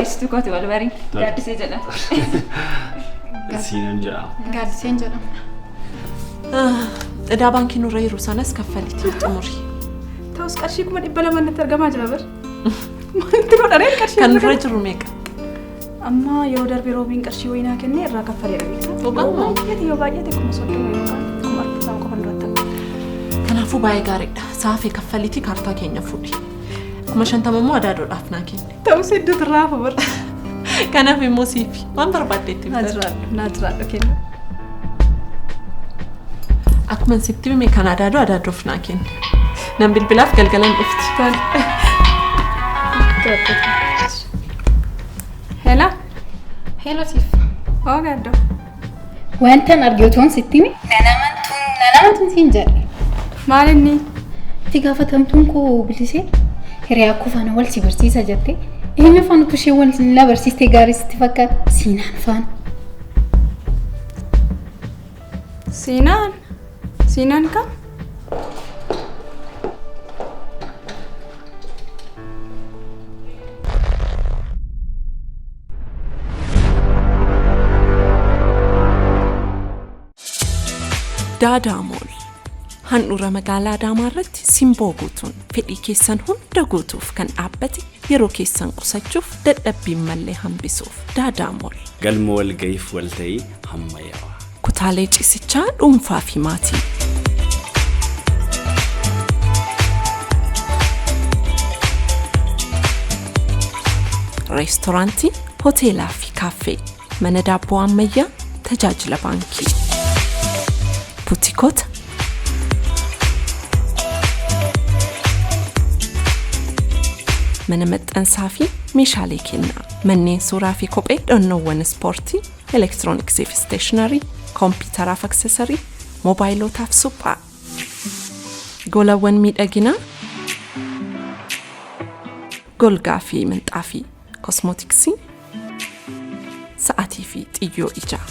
Galchitu kooti wal barii. Gaaddisee jedha. Siinan jira. Gaaddiseen jedha. Daa baankii nurra yeroo sanas kaffalitti xumuri. Ta'us qarshii kuma 200 natti argamaa jira bar. Maaltu godharee qarshii? Kan nurra jiru meeqa? Amma yeroo darbee roobiin qarshii wayinaa kennee irraa kaffalee dhabeessa. Dhugamaa? Yoo baay'ate kuma 30 yookaan kuma 40 qofa duratti. Kanaafuu baay'ee gaariidha. Saafee kaffalitti kaartaa keenya fuudhi. Kuma 50 immoo adaadodhaaf naa kenne. Ta'us hedduutu raafa bar. Kanaaf immoo siifi waan barbaaddeetti naajiraadhu kenna. Akkuma sitti bime kan adaadoof naa kenne. Nan bilbilaaf galgalan dhufti. Hello Sif. Oh gaddo. Wantan argioton sittimi? Nanamantun siin jedhe. Maal inni? Itti gaafatamtuun koo bilisee hiriyaa kufaana wal si barsiisa jette. Eenyu faana tushee wal la barsiistee gaarii sitti fakkaata? Siinaan faana. Siinaan kam? Daadaa Mool handhuura magaalaa Adaamaarratti simboo guutuun fedhii keessan hunda guutuuf kan dhaabbate yeroo keessan qusachuuf dadhabbiin mallee hambisuuf Daadaa Mool Galma walga'iif walta'ii hammayyaawaa. Kutaalee ciisichaa dhuunfaa fi maatii. Reestooraantii, hoteelaa fi kaaffee, mana daabboo ammayyaa, tajaajila baankii. Buutikoota. Mana maxxansaa fi meeshaalee kennaa. Manneen suuraa fi kophee dhannoowwan ispoortii, elektirooniksii fi steeshinarii, koompiyuutaraa fi aksesarii, moobaayilotaa fi suphaa. Golawwan miidhaginaa. Golgaa fi minxaafii, kosmootiksii, sa'aatii fi xiyyoo ijaa.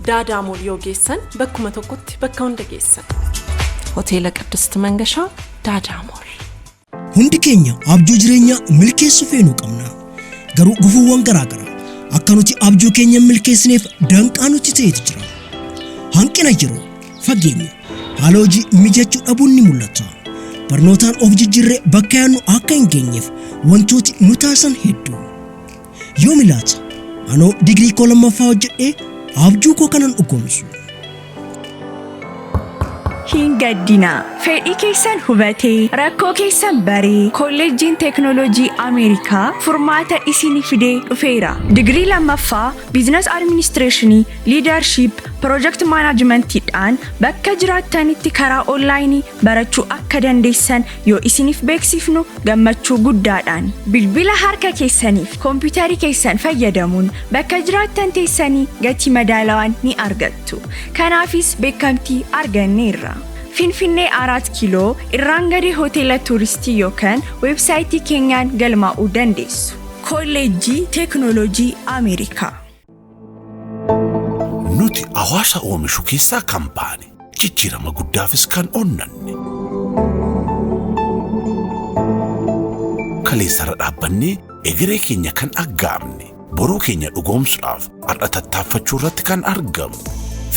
Daadaa Mool yoo geessan bakkuma tokkotti bakka hunda geessan. Hoteela Qiddust Mangashaa Daadaa Mool. Hundi keenya abjuu jireenya milkeessuu feenu qabna. Garuu gufuuwwan garaagaraa akka nuti abjuu keenya milkeessineef danqaa nuti ta'etu jira. Hanqina jiru fageenya haala hojii mijachuu dhabuun ni mul'ata. Barnootaan of jijjiirree bakka yaadnu akka hin geenyeef wantooti nu taasisan hedduu. Yoo milaata anoo digirii koo lammaffaa hojjedhee abjuu koo kanan dhugoomsu. Hingaddina fedhii keessan hubatee rakkoo keessan baree kolleejjiin teeknooloojii Ameerikaa furmaata isinii fidee dhufeera. Digirii lammaffaa biizines administreeshinii, liidarshiip, piroojeekti maanaajimentiidhaan bakka jiraattanitti karaa onlaayinii barachuu akka dandeessan yoo isiniif beeksifnu gammachuu guddaadhaan. Bilbila harka keessaniif koompiyuutarii keessan fayyadamuun bakka jiraattan teessanii gatii madaalawaan ni argattu. Kanaafis beekamtii arganneerra. Finfinnee 4 kiiloo irraan gadee hoteela tuuristii yookaan weebsaayitii keenyaan galmaa'uu dandeessu. Kolleejjii Teeknooloojii Ameerikaa. Nuti hawaasa oomishu keessaa kan baane jijjiirama guddaafis kan onnanne. Kaleessara dhaabbannee egeree keenya kan aggaamne boruu keenya dhugoomsuudhaaf har'a tattaaffachuu irratti kan argamu.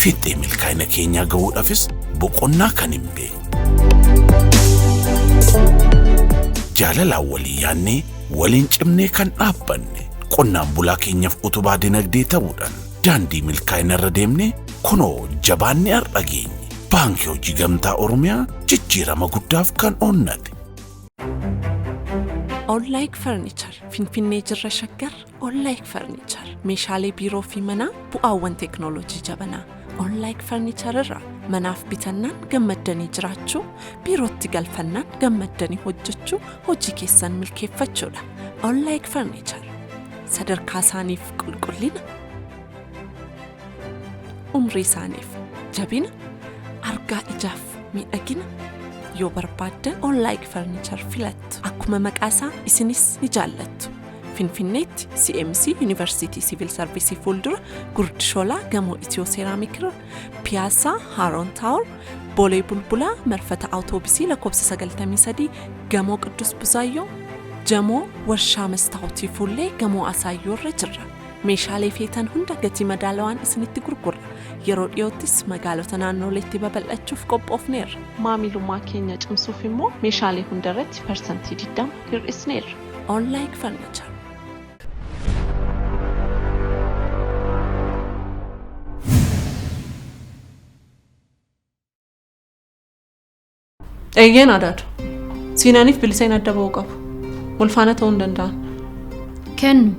Fiixee milkaa'ina keenyaa ga'uudhaafis boqonnaa kan hin beekne. Jaalalaan walii yaadnee waliin cimnee kan dhaabbanne qonnaan bulaa keenyaaf utubaa dinagdee ta'uudhaan daandii milkaa'ina irra deemnee kunoo jabaannee har'a geenye. Baankii Hojii Gamtaa Oromiyaa jijjiirama guddaaf kan onnate. Onlaayik Farniichar Finfinnee jirra shaggar Onlaayik Farniichar meeshaalee biiroo fi manaa bu'aawwan teeknooloojii jabanaa. Onlaayik Farniichar irraa manaaf bitannaan gammaddanii jiraachuu, biirootti galfannaan gammaddanii hojjechuu, hojii keessan milkeeffachuudha. Onlaayik Farniichar sadarkaa isaaniif qulqullina, umrii isaaniif jabina, argaa ijaaf miidhagina. Yoo barbaaddan Onlaayik Farniichar filattu. Akkuma maqaasaa isinis ni jaallattu. Finfinneetti CMC University Civil Service fuuldura Gurdi Shoolaa gamoo Itiyoo Seeraamik irra Piyaassaa Haaroon Taawur Boolee Bulbulaa marfata awutoobisii lakkoofsa 93 gamoo Qidduus Buzaayyoo jamoo warshaa Mastaawotii Fuullee gamoo Asaayyoo irra jirra. Meeshaalee feetan hunda gatii madaalawaan isinitti gurgurra. Yeroo dhiyoottis magaalota naannoleetti babal'achuuf qophoofneerra. Maamilummaa keenya cimsuuf immoo meeshaalee hundarratti persantii 20 hir'isneerra. Online Furniture. Eeyyeen Adaatu. Siinaaniif biliseen adda ba'uu qabu. Walfaana ta'uu hin danda'an. Kennu.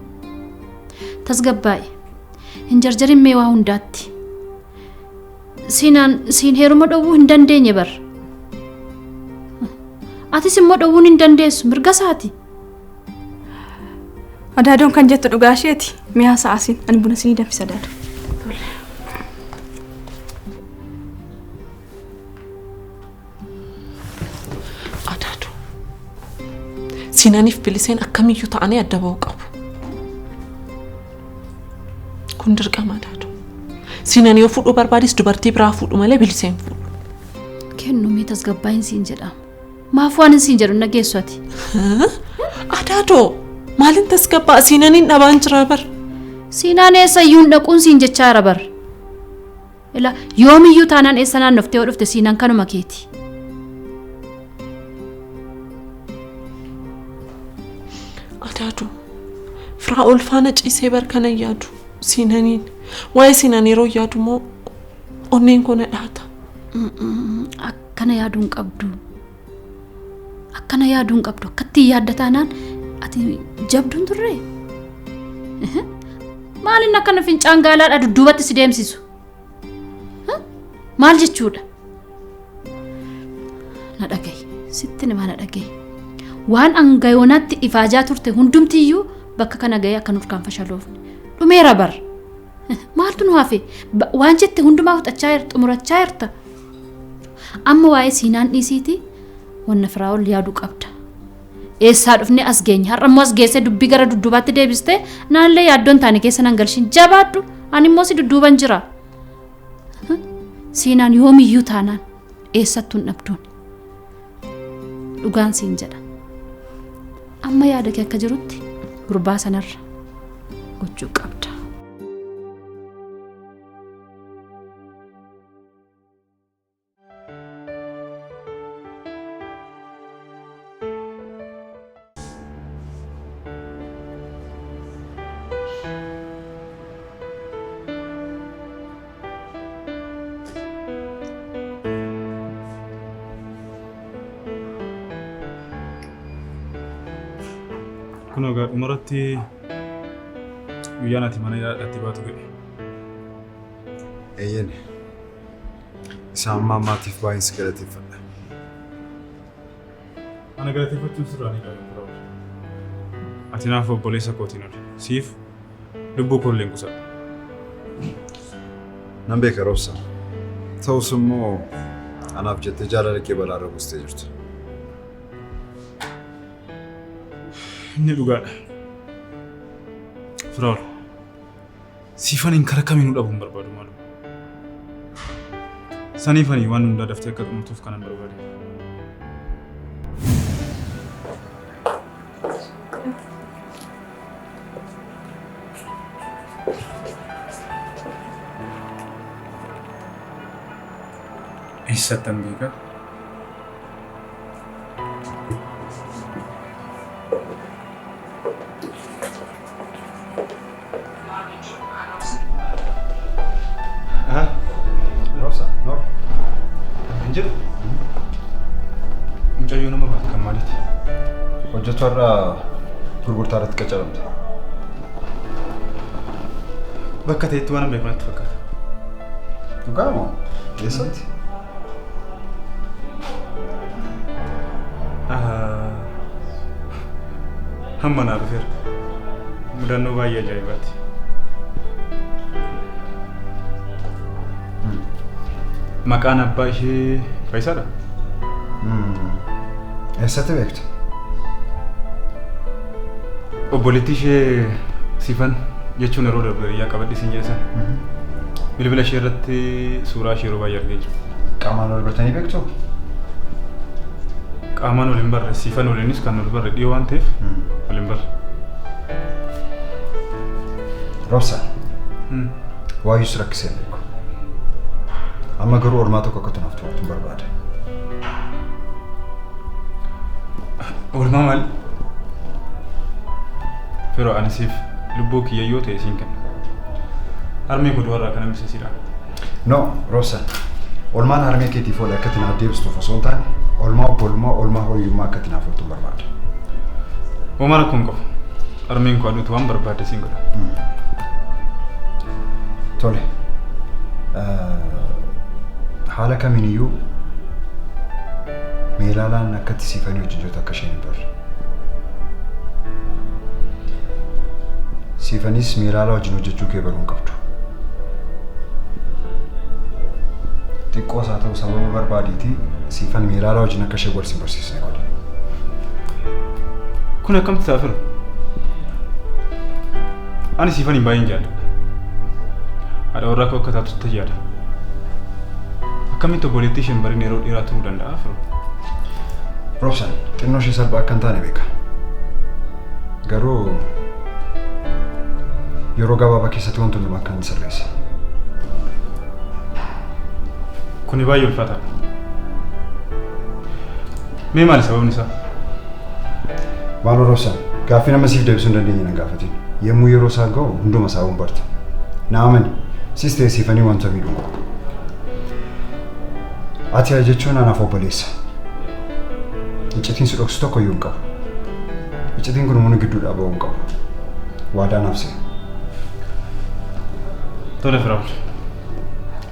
Tasgabbaa'e. Hin jarjarin mee waa hundaatti. Siin heeruma dhowwuu hin dandeenye bar. Atis immoo dhowwuun hin dandeessu mirga isaati. Adaadoon kan jettu dhugaa isheeti. Mi'a sa'aasin ani buna sinii danfisa Adaadoo. Siinaaniif biliseen akkamiyyuu ta'anii adda ba'uu qabu. Kun dirqama Adaadoo. Siinaan yoo fuudhuu barbaadis dubartii biraa fuudhu malee biliseen fuudhu. Kennu mee tasgabbaa'iin siin jedhama. Maaf waan siin jedhu nageessu ati. Adaadoo maaliin tasgabbaa Siinaaniin dhabaan jira bar. Siinaan eessayyuun dhaquun siin jechaara bar. Ila yoomiyyuu taanaan eessa naannoftee yoo dhufte Siinaan kanuma keeti. Adaadoo firaa ulfaana ciisee bar kana yaadu Siinaaniin waa'ee Siinaan yeroo yaadu moo onneen koo na dhaata. Akkana yaaduun qabdu. Akkana yaaduun qabdu. Akkatti yaadda taanaan ati jabduun turre. Maalin akkana fincaan gaalaadha dudduubatti si deemsisu? Maal jechuudha? Na dhagahi. Sitti nama na dhagahi. Waan angayoonaatti ifaajaa turte hundumtiyyuu bakka kana ga'ee akka nurkaan fashaloofne. Dhumeera bar. Maaltu nu hafe? Waan jette hundumaa fudhachaa jirta, xumurachaa jirta. Amma waa'ee Siinaan dhiisiiti wanna firaa ol yaaduu qabda. Eessaa dhufne as geenya. Har'a immoo as geessee dubbii gara dudduubaatti deebistee naallee yaaddoon taane keessa nan galshin jabaadhu. Ani immoo si dudduuban jira. Siinaan yoomiyyuu taanaan eessattuu hin dhabduun. Dhugaan siin jedha. Amma yaada kee akka jirutti gurbaa sanarra gochuu qabda. Kun ogaa dhumarratti guyyaa ati mana yaadatti baatu ga'e. Eeyyeen. Isaan maammaatiif baay'een si galateeffadha. Ana galateeffachuun sirraa ni qabu. Ati naaf obboleessa kootiin oole. Siif lubbuu koolleen qusadha. Nan beeka roobsa. Ta'us immoo anaaf jettee jaalala kee balaarra buustee jirtu. Inni dhugaadha. Firaa'ol. Siifaniin karaa kamiinuu dhabuun barbaadu maaluma. Saniifanii waan hundaa daftee akka xumurtuuf kanan barbaade. Eessattan beekaa? Mucayyoo nama baatu kan maaliiti? Hojjetu har'a gurgurtaa irratti qacaramte. Bakka ta'etti waan beeku natti fakkaata. Dhugaa moo? Eessatti? Hamma naa dhufeera. Mudannoo baay'ee ajaa'ibaati. Maqaan abbaa ishee Faayisaadha? Eessatti beektu? Obboleettii ishee Siifan jechuun yeroo qabadhi siin jedhan. Bilbila ishee irratti suuraa ishee yeroo baay'ee argee jira. Qaamaan wal bartanii beektu? Qaamaan waliin barre siifan waliinis kan wal barre dhiyoo waan ta'eef waliin barre. Roobsa. Waayuu si rakkisee beeku. Amma garuu ormaa tokko akka tunaaf tu'aatu barbaada. Ormaa maali? Firoo ani siif lubbuu kiyya yoo ta'e siin kenna. Harmee godhu warraa kana misisiidha. No, Roobsa. Olmaan harmee keetiif oolee akka tinaaf deebistuuf osoo hin taane olmaa obbolummaa olmaa hooyyummaa akka tinaaf ooltu barbaada. Homaa rakkoon qabu. Harmeen koo aduutu waan barbaade siin godha. Tole. Haala kamiiniyyuu meelaalaan akkatti siifanii hojjechoota akka isheen hin barre. Siifanis meelaalaa wajjin hojjechuu kee baruu hin qabdu. Xiqqoos haa ta'u sababa barbaadiitii siifan meelaalaa wajjin akka ishee wal si barsiisne godhe. Kun akkamitti ta'a firu? Ani siifan hin baay'een jaalladha. Haadha warraa koo akka taatutti yaada. Akkamitti obboleettii isheen bariin yeroo dheeraa turuu danda'a firu? Roobsan, xinnoo ishee salphaa akka hin taane beeka. Garuu yeroo gabaabaa keessatti wanti hundumaa akka hin sirreesse. Kuni baay'ee ulfaataadha. Mee maali sababni isaa? Maaloo Roobsan, gaaffii nama siif deebisuu hin dandeenye nan gaafatin. Yemmuu yeroo isaa ga'u hunduma isaa hubarta. Na amani, sis ta'e siifanii wanta miidhuun qabu. Ati haa jechuun anaaf obboleessa. Iccitiin si dhoksu tokko iyyuu hin qabu. Iccitiin kun humna gidduudhaa ba'uu hin qabu. Waadaan hafse. Tole Firaa'ol.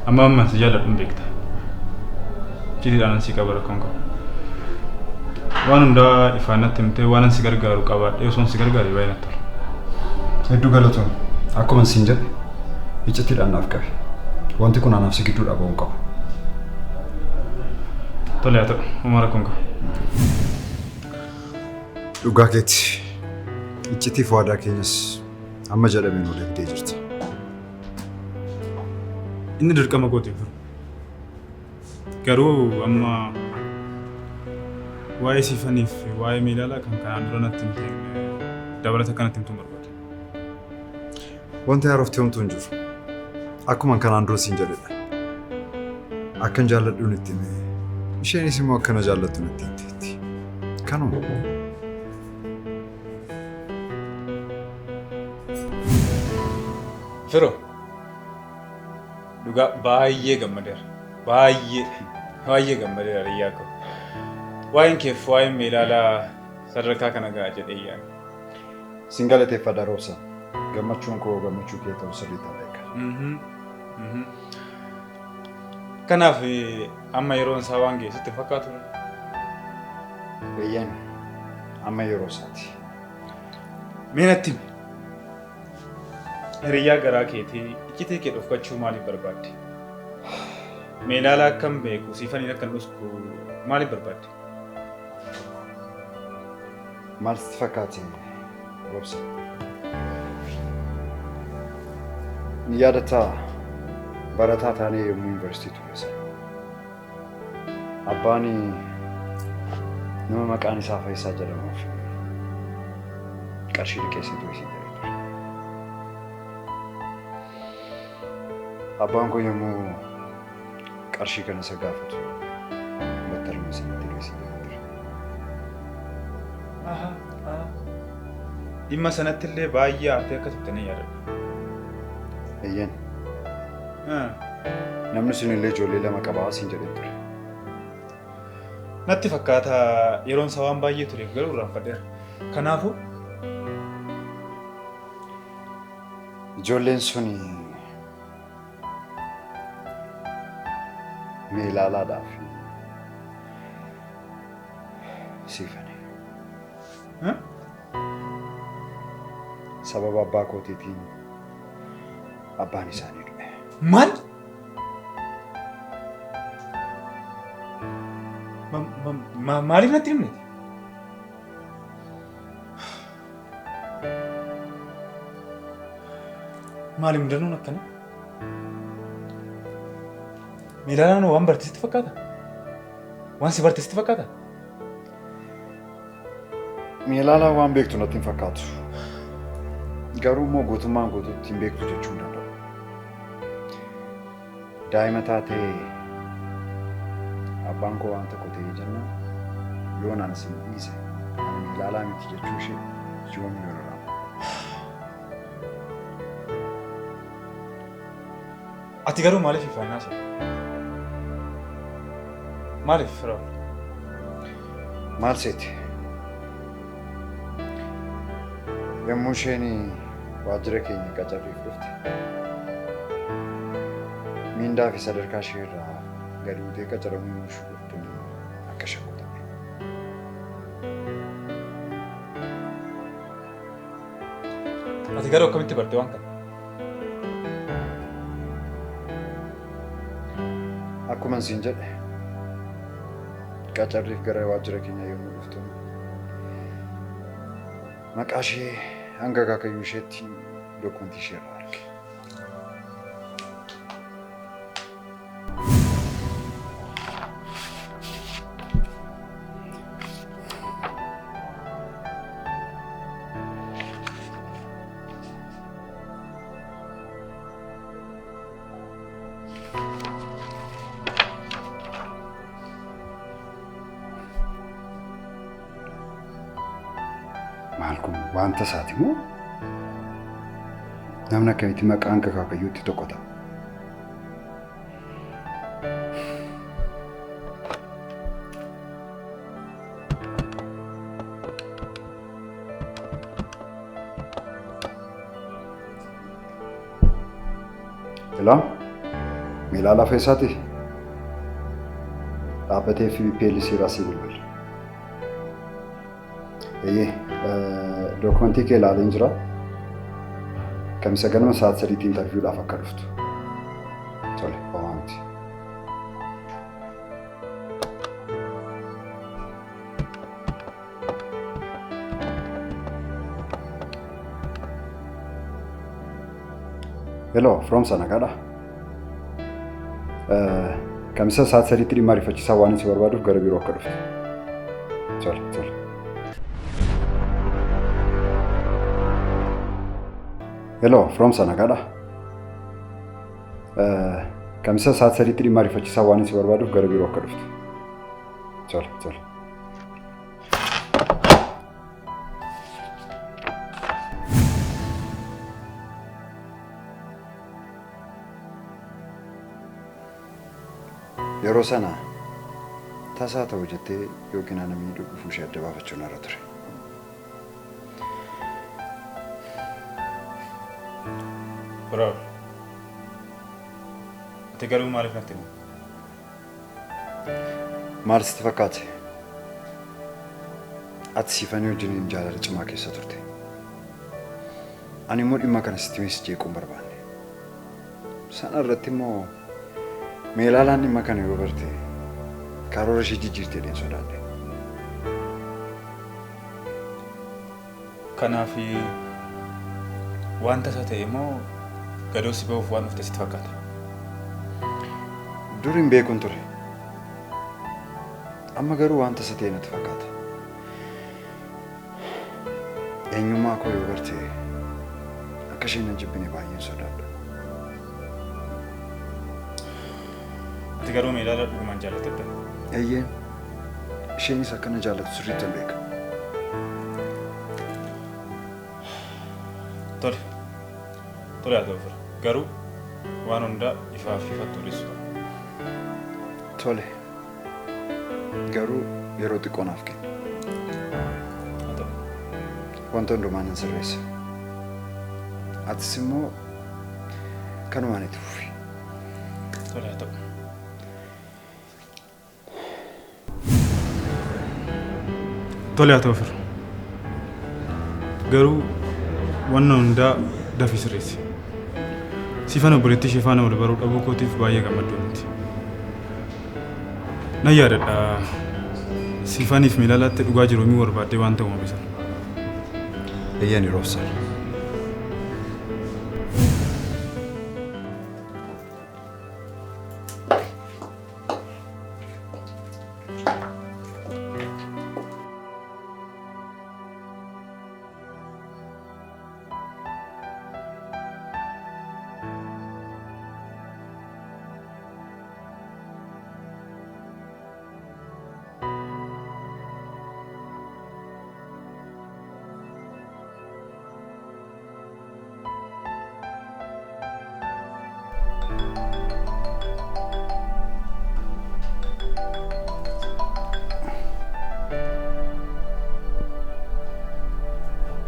Amma si jaalladhuun beekta. Cidhiidhaan si qaba rakkoon qabu. Waan hundaa ifaan natti himtee waan si gargaaru qabaadhee osoo si gargaaree baay'ee natti tola. Hedduu galatoon akkuma siin jedhe iccitiidhaan naaf qabe. Wanti kun anaaf si gidduudhaa ba'uu hin qabu. Tole haa ta'u, homaa rakkoon qabu. Dhugaa keetti iccitii fi waadaa keenyas amma jedhameen ol eegdee jirti. Inni dirqama gootiif jiru. Garuu amma waa'ee siifaniif waa'ee meelaalaa kan kanaan dura natti himte dabalata kanatti himtuun barbaada. Wanti haarofti homtuu hin jiru. Akkuma kanaan dura siin jedhedha. Akkan jaalladhuun itti hime. Isheenis immoo akkana jaallattuun itti himteetti. Kanuma. Firoo. Dhugaa baay'ee gammadeera. Baay'ee gammadeera riyyaa koo. Waa'een keef waa'een meelaalaa sadarkaa kana ga'a jedhee yaada. Sin galateeffadha Roobsa. Gammachuun koo gammachuu kee ta'uu sirrii ta'eeka. Kanaaf amma yeroon isaa waan geessitti fakkaatu. Beeyyan amma yeroo isaati. Mee natti himi. Hiriyyaa garaa keetii iccitii kee dhufkachuu maaliif barbaadde? Meelaalaa akkam beeku siifaniin akkan dhusku maaliif barbaadde? Maal sitti fakkaate Roobsa? Ni yaadataa barataa taanee yommuu yuunivarsiitii ture sana. Abbaan nama maqaan isaa Faayisaa jedhamuuf qarshii liqeessee ture siin jedhee ture. Abbaan kun yommuu qarshii kana isa gaafatu battaluma sanatti illee siin jedhee ture. Dhimma sanatti illee baay'ee aartee akka turte ni yaadadha. Eeyyan. Namni sun illee ijoollee lama qabaa siin jedhee ture. Natti fakkaata yeroon isaa waan baay'ee tureef garuu irraanfadheera. Kanaafuu ijoolleen sun meelaalaadhaaf siifani. Sababa abbaa kootiitiin abbaan isaanii du'e. Maal? Maaliif natti himne? Maaliif mudannoon akkana? Miilaan waan barsiisitti fakkaata? Waan si barsiisitti fakkaata? Miilaalaan waan beektu natti hin fakkaatu. Garuu immoo guutummaan guutuutti hin beektu jechuu hin danda'u. Daa'ima taatee abbaan koo waan tokko ta'ee jennaan yoon anas hin dhiise ani miilaalaa miti jechuu ishee yoom yoo dura. Ati garuu maaliif ifaannaa ishee? Maaliif firaa? Maal seeti? Yommuu isheen waajjira keenya qacarriif dhufte miindaa fi sadarkaa ishee irraa gadi buutee qacaramuu nuushuu dhuftuun akka shakku ta'e. Ati garuu akkamitti barte waan kana? Akkuma siin jedhe qacarriif gara waajjira keenya yommuu dhuftu maqaa ishee hanga akaakayyuu isheetti dokumentii ishee irraa arge. Maal kun wanta isaati moo? Namni akkamitti maqaa hanga akaakayyuutti tokko ta'a? Ilaa miilaa lafa isaati dhaabbatee fi PLC raasii bilbila. Dokumentii kee ilaaleen jira. Kamisa ganama sa'aatii 3tti interviiwudhaaf akka dhuftu. Tole, homaa miti. Hello, from Sanagaadha. Kamisa sa'aatii 3tti dhimma ariifachiisaa waan si barbaaduuf gara biiroo akka dhuftu. Tole, tole. Hello, from Sanagaadha. Kamisa sa'aatii 3tti dhimma ariifachiisaa waan si barbaaduuf gara biiroo akka dhuftu. Tole, tole. Yeroo sana tasaa ta'u jettee yookiin ana miidhuu dhufuu ishee adda baafachuun irra ture. Bro, ati garuu maaliif natti himu? Maal sitti fakkaate? Ati siifanii wajjin jaalala cimaa keessa turte. Ani immoo dhimma kana sitti meessi jeequun barbaanne. Sana irratti immoo Miilaalaan dhimma kana yoo barte karoora ishee jijjiirtee deemsuu sodaadhe. Kanaaf wanta isa ta'e immoo gadoo si ba'uuf waan dhufte sitti fakkaata. Dur hin beekun ture. Amma garuu wanta isa ta'e natti fakkaata. Eenyummaa koo yoo barte akka isheen hin jibbine baay'een sodaadha. Ati garuu Miilaala dhugumaan jaallattedha? Eeyyeen. Isheenis akkana jaallatu sirriitti hin beeka. Tole. Tole haa ta'u fira. Garuu waan hundaa ifaa fi ifattu dhiisu. Tole. Garuu yeroo xiqqoo naaf kenna. Haa ta'u. Wanta hundumaan hin sirreessa. Atis immoo kanumaan itti fufi. Tole haa ta'u. Tole haa ta'u fira. Garuu waan hundaa dafii sirreessi. Siifan obboleettii ishee faana wal baruu dhabuu kootiif baay'ee gammadduu miti. Nan yaadadha. Siifaniif Miilaalaatti dhugaa jiroomii barbaaddee waan ta'u uumame sana. Eeyyeen yeroo ibsan.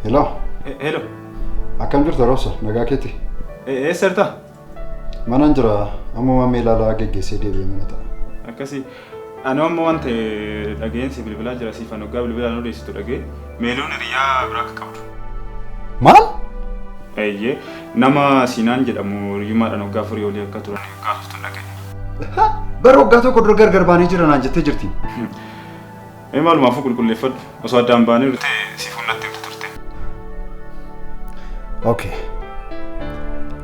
Hello. Hello. Akkam jirta Rosa? Nagaa keeti? Serta. Manan jira amma meelaalaa geggeessee deebi'ee mana ta'a. Akkasii ani amma wanta dhageensi bilbilaa jira siifan waggaa bilbilaan odeessitu dhagee meeloon hiriyaa biraa akka qabdu. Maal? Eeyyee nama Siinaan jedhamu riyyummaadhaan waggaa furii olii akka turan kaasuftu dhagee. Bara waggaa tokko dura gargar baanii jira naan jettee jirti. Maalumaafuu qulqulleeffadhu osoo addaan baanee dhufte siifuun natti himtu turte. Okay.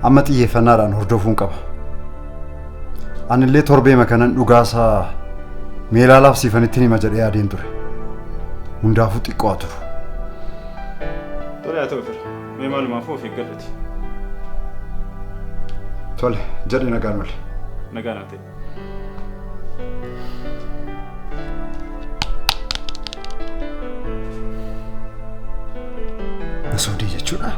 Amma xiyyeeffannaadhaan hordofuun qaba. Anillee torbee makanan dhugaasaa meelaalaaf siifanitti hima jedhee yaadeen ture. Hundaafuu xiqqoo haa turu. Tole haa ta'u fira. Mee maalumaafuu of eeggadhuti. Tole jedhe nagaan oole. Nagaan haa ta'e. Masoodii jechuudha.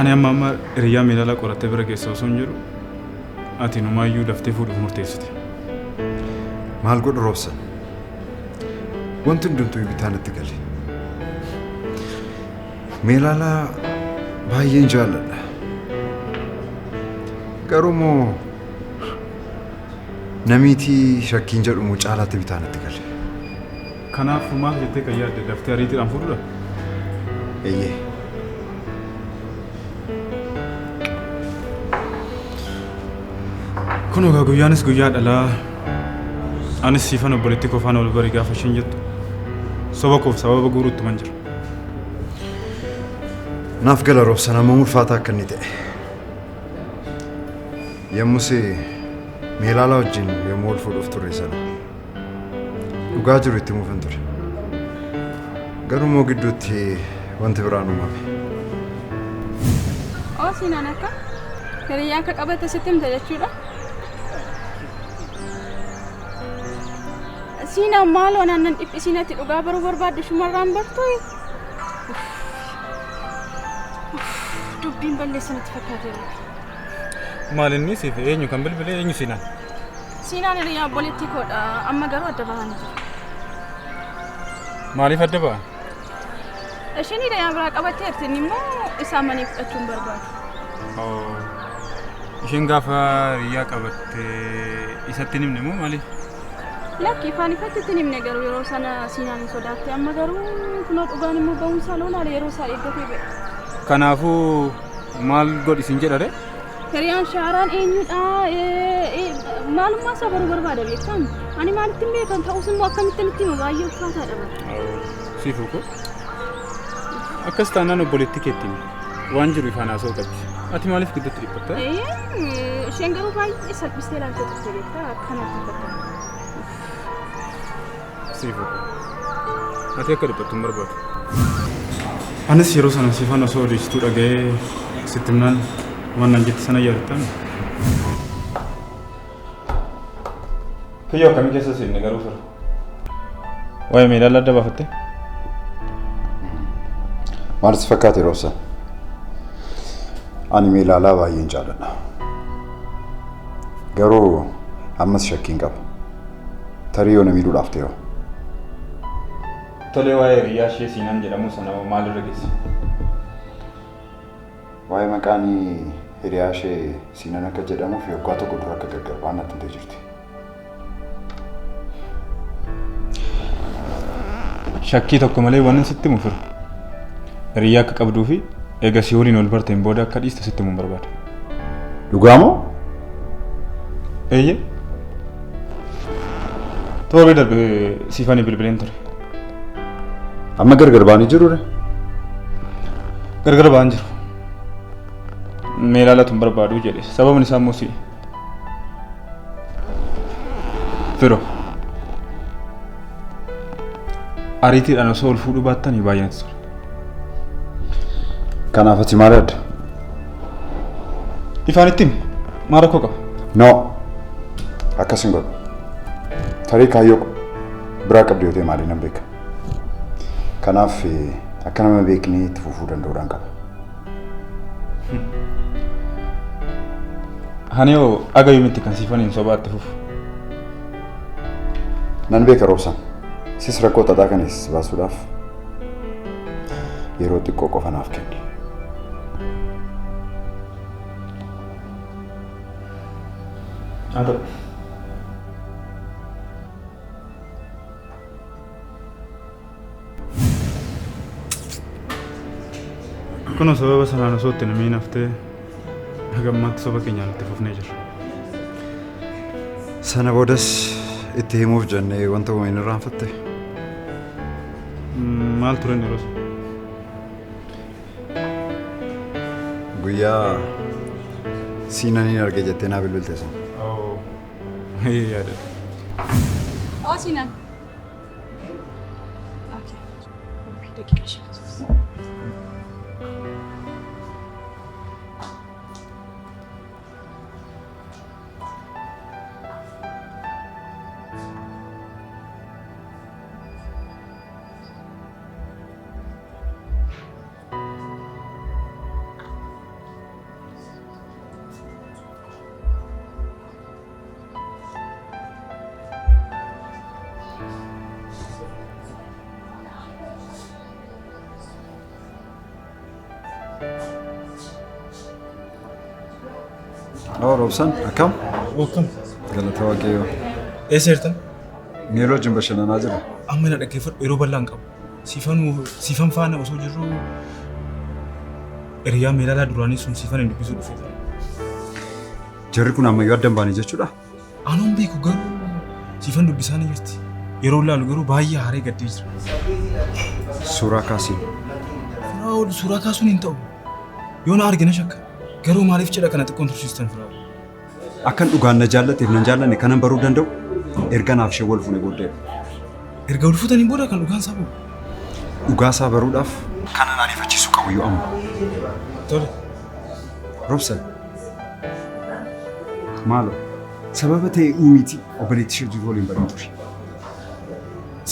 Ani amma hiriyaa meelaalaa qorattee bira keessa osoo hin jiru ati numaayyuu daftee fuudhuuf murteessite. Maal godhu Roobsan? Wanti hundumtuu bitaan itti gale. Meelaalaa baay'een jaalladha. Garuu moo namiitii shakkiin jedhamu caalaatti bitaan itti gale. Kanaaf maal jettee kan yaadde daftee ariitiidhaan fuudhudha? Eeyyee. Kun egaa guyyaanis guyyaa dhalaa anis siifan obboleetti kofaan ol barii gaafa isheen jettu soba koof sababa guuruutti man jira. Naaf gala Roobsan amma ulfaataa akka inni ta'e. Yommus meelaalaa wajjin yommuu ol fuudhuuf ture sana dhugaa jiru itti muufan ture. Garuu moo gidduutti wanti biraan uumame. Oo Siinaan akka hiriyaa akka qabate sitti himta jechuudha. Siinaan maaloo naannan dhiphisinatti dhugaa baruu barbaadde shumarraan bartu. Dubbiin balleessanatti fakkaatee. Maal inni siif eenyu kan bilbilee eenyu Siinaan? Siinaan hiriyaa obboleettii koodha amma garuu adda bahanii jiru. Maaliif adda bahan? Isheen hiriyaa biraa qabattee jirti immoo isaa manii fudhachuun barbaadu. Isheen gaafa hiriyaa qabattee isatti himne moo maaliif? Lakki ifaan ifatti itti himne garuu yeroo sana Siinaan hin sodaatte amma garuu kunoo dhugaan immoo ba'umsaa loolaale yeroo isaa eeggatee ba'e. Kanaafuu maal godhisin jedhare? Hiriyaan shaaraan eenyudha? Maalummaa isaa baruu barbaada beektaan? Ani maalitti hin beekan ta'us immoo akkamittiin itti hima baay'ee ulfaataadha bara. Siifuu ko? Akkas taanaan obboleetti keetti waan jiru ifaan haasa'uu qabdi. Ati maaliif gidduutti dhiphatta? Isheen garuu baay'ee salphistee ilaaltee turte beektaa akkanaatti fakkaata. Siifuu ati akka dhiphattu hin barbaadu. Anis yeroo sana siifan osoo odeessituu dhaga'ee sitti himnaan waan nan jette sana yaadatta. Kiyyoo akkamii keessa seenne garuu fira. Waa'ee meedaala adda baafatte? Maal si fakkaate Roobsan? Ani meelaalaa baay'een jaalladha. Garuu ammas shakkiin qaba. Tarii yoo na miidhuudhaaf ta'e. Tolee waa'ee hiriyaa ishee Siinaan jedhamu sana maalirra geesse? Waa'ee maqaan hiriyaa ishee Siinaan akka jedhamuuf waggaa tokko dura akka gargar ba'an natti himtee jirti. Shakkii tokko malee waan sitti himu fira. Hiriyaa akka qabduu fi eega si waliin ol barteen booda akka dhiiste sitti himuun barbaada. Dhugaa moo? Eeyyee. Torbee darbe siifanii bilbileen ture. Amma gargar ba'anii jiruure? Gargar ba'an jiru. Meelaalatu hin barbaadu jedhe. Sababni isaa immoo si'i. Firo. Ariitiidhaan osoo ol fuudhuu baattanii baay'ee natti tola. Kanaaf ati maal yaadda? Ifaan itti himi. Maal rakkoo qaba? No. Akkas hin godhu. Tarii kaayyoo biraa qabdi yoo ta'e maaliin nan beeka. Kanaaf akka nama beeknee itti fufuu danda'uudhaan qaba. Haniyoo aga yumitti kan siifaniin sobaatti fufu. Nan beeka Roobsan. Sis rakkoo xaxaa kanis baasuudhaaf yeroo xiqqoo qofa naaf kenni. Ado. Kuno sababa sanaan osoo itti namii naftee hagammaatti soba keenyaan itti fufnee jirra. Sana boodas itti himuuf jennee wanta uume hin irraanfatte. Maal turen yeroo sun? Guyyaa Siinaniin arge jettee naa bilbilte sun. Yaadadha. Sinan. Roobsan akkam? Akkam? Galata Waaqayyoo. Eessa jirtan? Miiloo wajjin bashannanaa jira. Amma na dhaggeeffadhu yeroo bal'aan qabu. Siifan faana osoo jirru hiriyaa meelaalaa duraanii sun siifan hin dubbisuu dhufe. Jarri kun ammayyuu adda hin baane jechuudha? Anuun beeku garuu siifan dubbisaa ni jirti. Yeroo ilaalu garuu baay'ee haaree gaddee jira. Suuraa kaasiin. Suuraa kaasuun hin ta'u. Yoo na argina shakka. Garuu maaliif cidha kana xiqqoon tursiistan firaa? Akkan dhugaan na jaallateef nan jaallanne kanan baruu danda'u erga naaf ishee wal fuune booddee. Erga wal fuutanii booda kan dhugaan isaa baru. Dhugaa isaa baruudhaaf kanan ariifachiisu qabu yoo amma. Tole. Roobsan. Maaloo sababa ta'e uumiiti obboleetti ishee jiru waliin barii ture.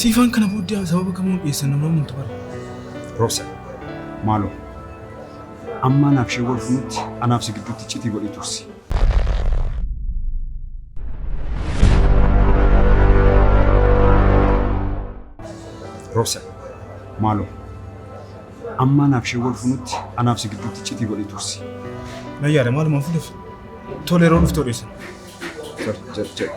Siifaan kana booddee sababa kamuun dhiyeessan nama muntu bara. Roobsan. Maaloo. Amma naaf ishee wal fuunutti anaaf si gidduutti icciitii godhee tursi. Roobsan. Maaloo. Amma naaf ishee wal fuunutti anaaf si gidduutti icciitii godhee tursi. Na yaada maalumaan fuudhef. Tole yeroo dhuftoo dhiyeessan. Jir.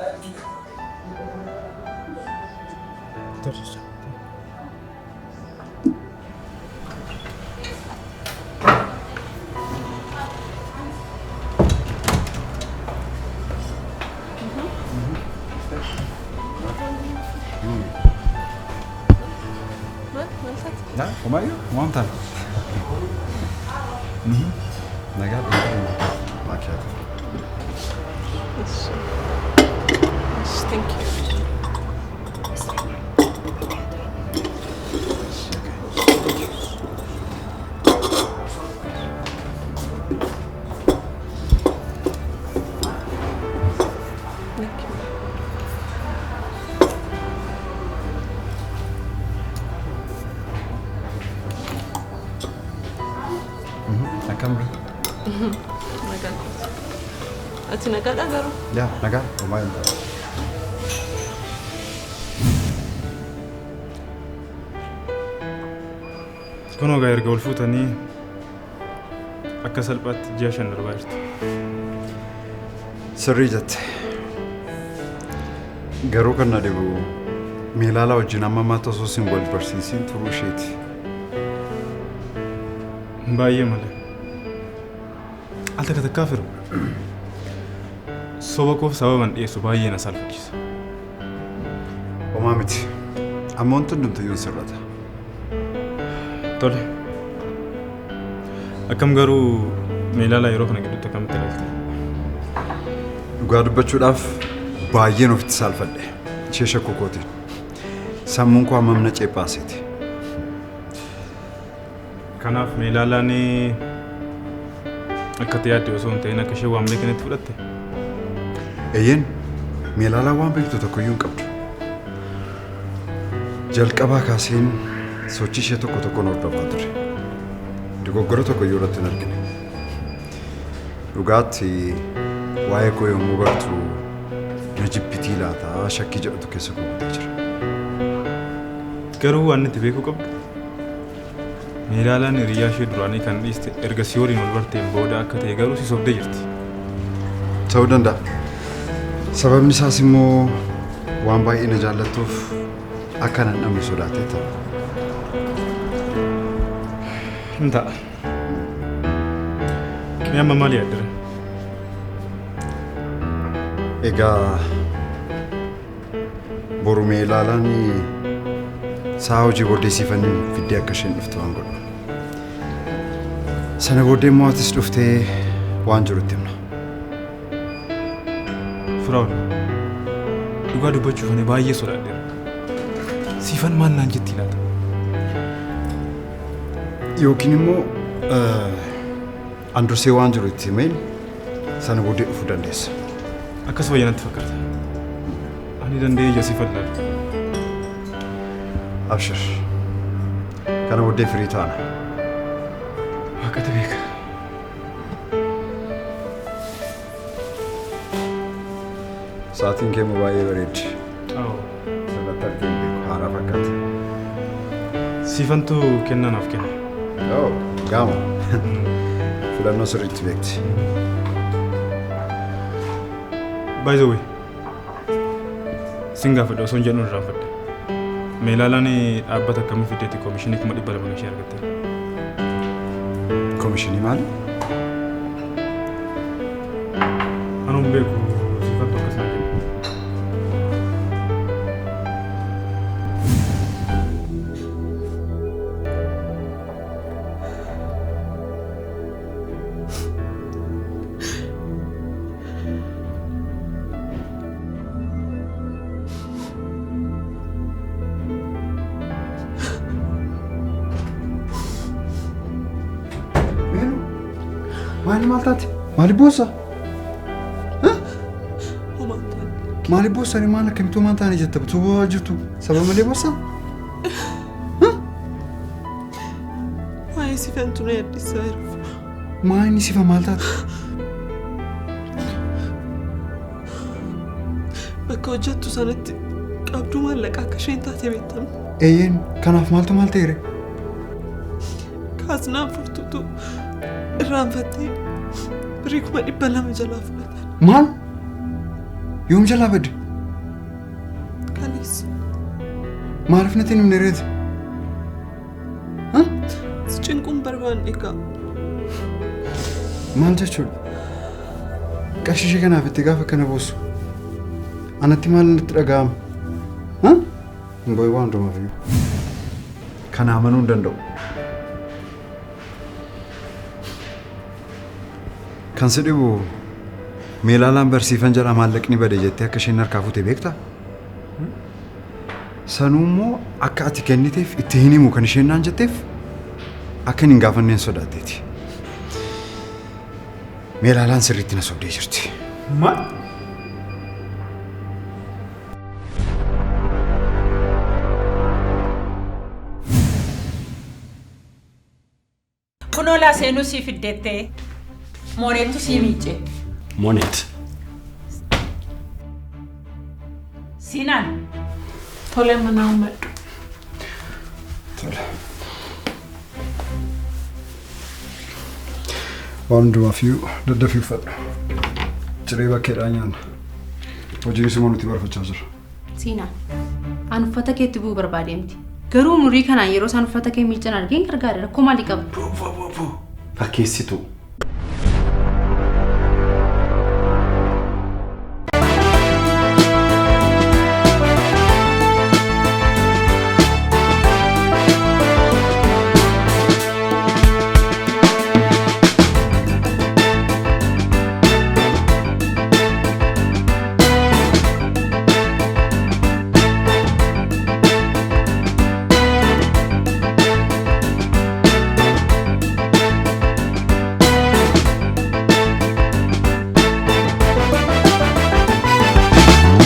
Kumayo, monta. Nagaa macchiato. Thank you. Ati nagaadha garuu? Yaa, nagaa. Homaa hin ta'a. Kun ogaa erga wal fuutanii akka salphaatti ji'a 5 darbaa jirtu. Sirrii jette. Garuu kan na dhibu Meelaalaa wajjin amma maata osoo sin wal barsiisiin turuu isheeti. Baay'ee malee. Al takka takkaa firu. Soba koof sababan dhiyeessu baay'ee na salphachiisa. Homaa miti. Amma wanti hundumtuyyuu sirrata. Tole. Akkam garuu Meelaalaa yeroo kana gidduutti akkamitti ilaalta? Dhugaa dubbachuudhaaf baay'een ofitti saalfadhe. Ishee shakkuu kootiin. Sammuun koo hammam na ceephaaseeti. Kanaaf Meelaalaan akka ta'e yaadde osoo hin ta'in akka ishee waan beekanitti fudhatte. Eeyyeen Meelaalaa waan beektu tokkoyyuu hin qabdu. Jalqabaa kaaseen sochii ishee tokko tokkoon hordofaa ture. Dogoggora tokko iyyuu irratti hin argine. Dhugaatti waa'ee koo yommuu bartu na jibbitii laataa shakkii jedhutu keessa guutee jira. Garuu waan itti beekuu qabdu Meelaalaan hiriyaa ishee duraanii kan dhiiste erga si waliin wal barteen booda akka ta'e garuu si sobdee jirti. Ta'uu danda'a. Sababni isaas immoo waan baay'ee na jaallattuuf akka nan dhabne sodaatee ta'a. Hin ta'a. Mee amma maal yaaddara? Egaa boru Meelaalaan sa'a hojii booddee siifanii fiddee akka isheen dhuftu waan godhu. Sana booddee immoo atis dhuftee waan jirutti himna. Firaa'ol, dhugaa dubbachuuf ani baay'ee sodaadheera. Siifan maal naan jetti laata? Yookiin immoo an dursee waan jiru itti himeen sana booddee dhufuu dandeessa. Akkas fayyanatti fakkaata. Ani danda'ee ija siifan laata. Abshir. Kana booddee firii taana. Akkata beeka. Sa'aatiin kee baay'ee bareeddi. Oo. Sanatti arginu beeku haaraa fakkaata. Siifantu kennaa naaf kenna. Oo, gaama. Filannoo sirriitti beekti. By the way, sin gaafadha osoo hin jedhu irraanfadha. Meelaalaan dhaabbata akkamii fiddeetti koomishinii 200,000 ishee argatte. Koomishinii maali? Anuun beeku siifantu akkas naan jedhu. Maali maal taate? Maali boossa? Maali boossa? Maal akkamitti homaan taane jetta? Tuboo jirtu sababa malee boossa? Waa'ee siifantu na yaaddisaa jiru. Maa inni siifa maal taate? Bakka hojjettu sanatti qabduu maallaqaa akka isheen taate beektamu. Eeyyeen kanaaf maaltu maal ta'eere? Kaasnaan furtuutu irraanfattee birii 200,000 jalaa fudhatan. Maal? Yoom jalaa badde? Kaleessa. Maaliif natti hin himne reeti? Si cinquun barbaanne egaa. Maal jechuudha? Qarshii ishee kanaaf itti gaafa akkana boossu. Anatti maal natti dhaga'ama? Hin boo'e waan hundumaaf iyyuu. Kana amanuu hin danda'u. Kan si dhibu Meelaalaan barsiifan jedha maallaqni bade jettee akka isheen harkaa fuute beektaa? Sanuu immoo akka ati kenniteef itti hin himu kan isheen naan jetteef akka hin gaafanneen sodaatteeti. Meelaalaan sirriitti na sobdee jirti. Maal? Kunoola seenuu sii fiddettee mooneettu sii miicce. Monet. Siinaan. Tole manaa uummadhu. Tole. Waan hundumaaf iyyuu daddafii uffadhu. Ciree bakkeedhaa nyaanna. Hojiin immoo nuti barfachaa jira. Siinaan, an uffata keetti bu'uu barbaadeemti. Garuu umurii kanaan yeroo isaan uffata kee miiccan argeen gargaara rakkoo maalii qabdu? Fakkeessitu.